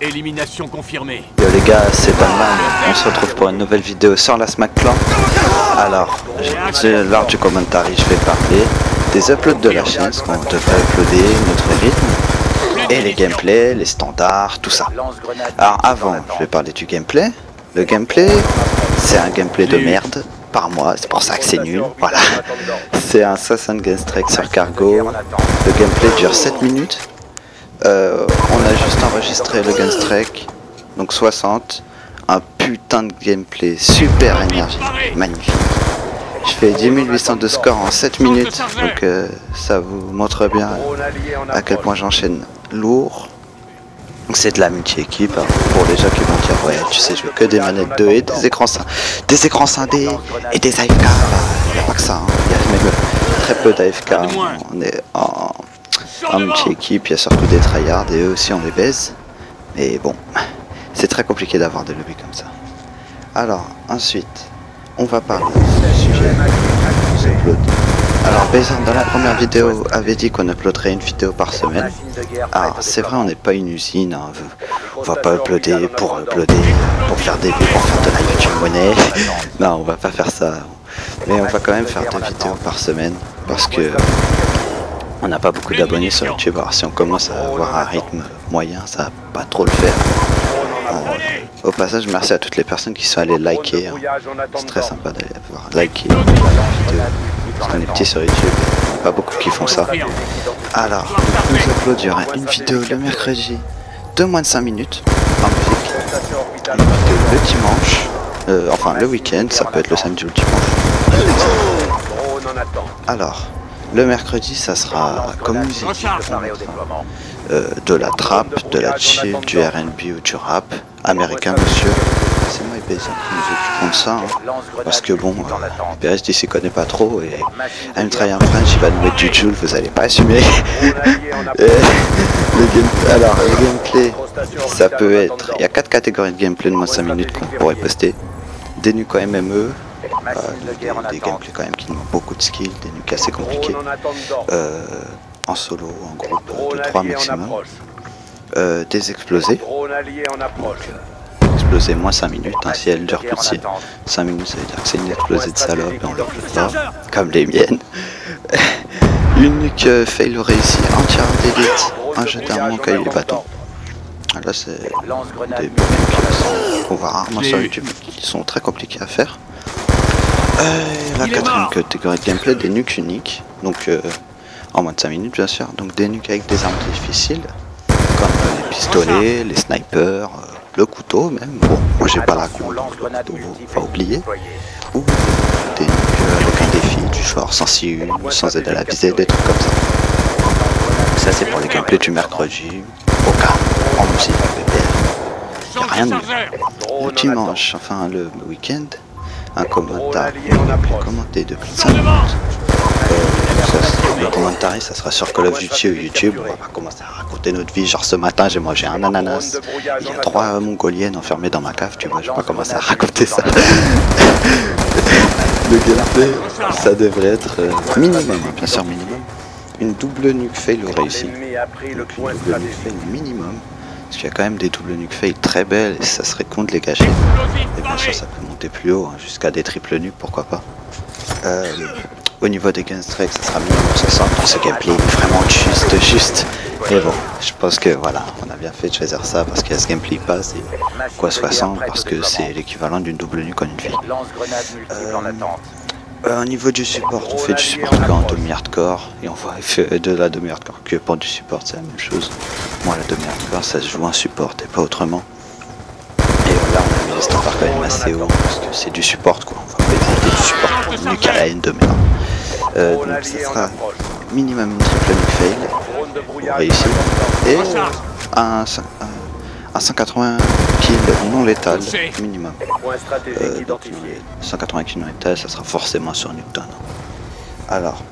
Élimination confirmée. Yo les gars, c'est Danman, on se retrouve pour une nouvelle vidéo sur la Smack Clan. Alors, lors du commentary, je vais parler des uploads de la chaîne, ce qu'on devrait uploader, notre rythme, et les gameplays, les standards, tout ça. Alors avant, je vais parler du gameplay. Le gameplay, c'est un gameplay de merde par mois, c'est pour ça que c'est nul, voilà. C'est un 60 Gunstrike sur Cargo, le gameplay dure 7 minutes. On a juste enregistré le Gunstrike, donc 60, un putain de gameplay, super énergie, magnifique. Je fais 10 800 de score en 7 minutes, donc ça vous montre bien à quel point j'enchaîne lourd. C'est de la multi-équipe, hein, pour les gens qui vont dire ouais tu sais je veux que des manettes 2 et des écrans scindés et des AFK, il n'y a pas que ça, hein. Il y a même très peu d'AFK, on est en multi-équipe, il y a surtout des tryhards et eux aussi on les baise, mais bon, c'est très compliqué d'avoir des lobbies comme ça. Alors ensuite, on va parler du sujet des uploads. Alors Bézard dans la première vidéo avait dit qu'on uploaderait une vidéo par semaine. Alors c'est vrai, on n'est pas une usine, hein. On va pas uploader, pour faire des vues, pour faire de la YouTube monnaie. Non, on va pas faire ça. Mais on va quand même faire 2 vidéos par semaine parce que on n'a pas beaucoup d'abonnés sur YouTube. Alors si on commence à avoir un rythme moyen, ça va pas trop le faire. Au passage, merci à toutes les personnes qui sont allées liker, hein. C'est très sympa d'aller voir liker la vidéo. Parce qu'on est petit sur YouTube, pas beaucoup qui font ça. Alors, nous uploaderons une vidéo le mercredi de moins de 5 minutes en musique. Une vidéo le dimanche, enfin le week-end, ça peut être le samedi ou le dimanche. Alors, le mercredi, ça sera comme musique, de la trap, de la chill, du R&B ou du rap américain, monsieur. C'est moi et Bézard qui nous occupons de ça, hein. Parce que bon, Pérez il s'y connaît pas trop et I'm trying French, il va nous mettre du Joule, vous allez pas assumer. Alors le gameplay, ça peut être, il y a 4 catégories de gameplay de moins de 5 minutes qu'on pourrait poster. Des nuques en MME, des gameplays quand même qui demandent beaucoup de skills, des nuques assez compliqués, en solo, en groupe de 3 maximum, des explosés. Exploser moins 5 minutes, hein, si elle dure plus de 5 minutes, ça veut dire que c'est une explosée de salope et on le fait pas, comme les miennes. Une nuque fail réussie entière d'élite, un jet d'arme caillou et bâton. Là c'est des nuques qu'on voit rarement sur YouTube, qui sont très compliqués à faire. La quatrième catégorie de gameplay, des nuques uniques, donc en moins de 5 minutes bien sûr, donc des nuques avec des armes difficiles, comme les pistolets, les snipers, le couteau même, bon, moi j'ai pas la coupe, donc le couteau, faut pas oublier, ou des nuques avec un défi du genre sans CU, sans aide à la visée, des trucs comme ça. Donc ça c'est pour les gameplays du mercredi, au cas, en musique, il n'y a rien de mieux. Le dimanche, enfin le week-end, un commentaire commenté de plus de 5 minutes. Le commentaire ça sera sur Call of Duty ou YouTube, on va pas commencer à raconter notre vie, genre ce matin j'ai mangé un ananas, il y a 3 mongoliennes enfermées dans ma cave, tu vois, je vais pas commencer à raconter ça. Le gameplay, ça devrait être minimum, bien sûr minimum, une double nuke fail réussie, donc une double nuke fail minimum, parce qu'il y a quand même des double nuke fail très belles et ça serait con de les gâcher, et bien sûr ça peut monter plus haut, hein, jusqu'à des triple nukes, pourquoi pas. Au niveau des Gunstrike, ça sera minimum 60 pour ce gameplay, vraiment juste. Mais bon, je pense que voilà, on a bien fait de choisir ça parce que ce gameplay passe et quoi 60 parce que c'est l'équivalent d'une double nuque en une fille. Au niveau du support, on fait du support en demi-hardcore et on va faire de la demi-hardcore que pour du support, c'est la même chose. Moi, la demi-hardcore, ça se joue en support et pas autrement. Et là, on a mis les standards quand même assez haut parce que c'est du support quoi. On va pas éviter du support pour une nuque à la N2 maintenant. Donc ça sera minimum une triple nuke fail réussi et un 180 kills non létal minimum. Donc 180 kills non létal, ça sera forcément sur Newton. Alors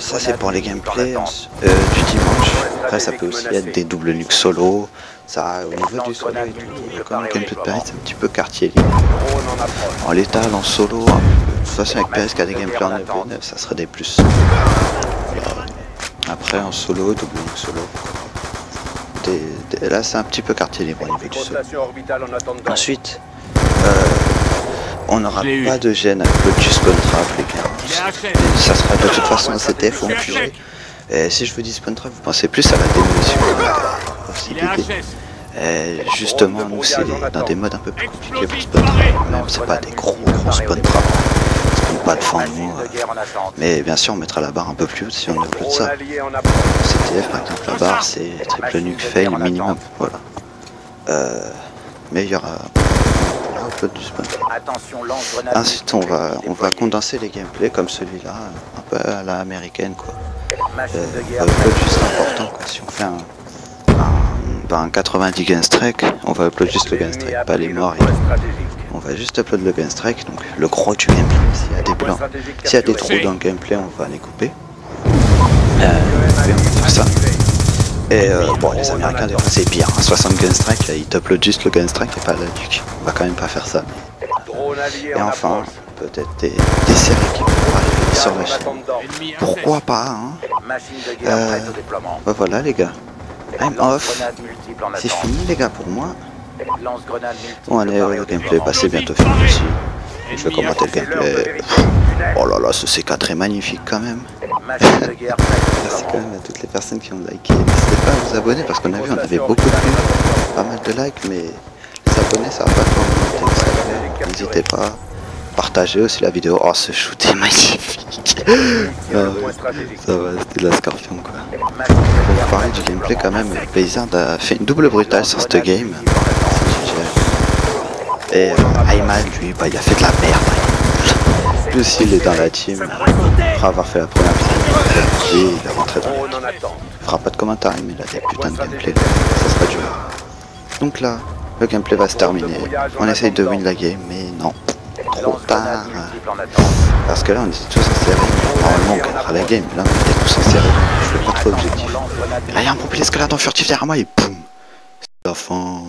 ça c'est pour les gameplays du dimanche. Après ça peut aussi être des doubles nukes solo. Ça, au niveau du solo et tout, comme le gameplay de Pérez, c'est un petit peu quartier libre. En létal, en solo, de toute façon avec Pérez qui a des gameplays en 9v9, ça serait des plus. Voilà. Après en solo, double nuke solo, des là c'est un petit peu quartier libre au niveau du sol. Ensuite, on n'aura pas de gêne avec le Just Spawn Trap les gars. Ça sera de toute façon un CTF ou un purée. Et si je vous dis Spawn Trap, vous pensez plus à la démolition justement, nous c'est dans des modes un peu plus compliqués pour Spawn Trap. Même c'est pas des gros Spawn Trap. Pas devant nous, mais bien sûr on mettra la barre un peu plus haute si on upload ça. CTF par exemple, la barre c'est triple nuke fail minimum, voilà. Mais il y aura upload du spawn. Ensuite on va condenser les gameplays comme celui-là, un peu à la américaine quoi. On va upload juste important quoi. Si on fait un 90 gun strike, on va upload juste le gun strike, pas les morts. On va juste upload le gun strike, donc le gros du gameplay. S'il y a des plans, s'il y a des trous dans le gameplay, on va les couper. Et on va faire ça. Et bon, les Américains, c'est pire. 60 gun strike, là, ils t'uploadent juste le gun strike et pas la nuque. On va quand même pas faire ça. Et enfin, peut-être des séries qui pourront arriver sur la chaîne. Pourquoi pas, hein. Bah voilà, les gars. I'm off. C'est fini, les gars, pour moi. Bon allez, le gameplay c'est bientôt fini aussi. Je vais commenter le gameplay. Oh là là, ce C4 est magnifique quand même. Merci quand même à toutes les personnes qui ont liké. N'hésitez pas à vous abonner parce qu'on a vu, on avait beaucoup de vues, pas mal de likes, mais les abonnés ça va pas trop augmenter. N'hésitez pas. Partagez aussi la vidéo. Oh, ce shoot est magnifique. Ça va, c'était de la Scorpion quoi. Pour vous parler du gameplay quand même, Blizzard a fait une double brutale sur cette game. Et Ayman lui, bah, il a fait de la merde. Lui aussi il est dans la team. Après avoir fait la première partie, il est rentré dans la team. Il fera pas de commentaires mais il a des putains de gameplay. Ça sera dur. Donc là, le gameplay va se terminer. On essaye de win la game mais non. Trop tard. Parce que là on était tous en série. Normalement on gagnera la game, là on était tous en série. Je fais pas trop objectif. Et là il y a un pompier escalade en furtif derrière moi et boum. C'est la fin.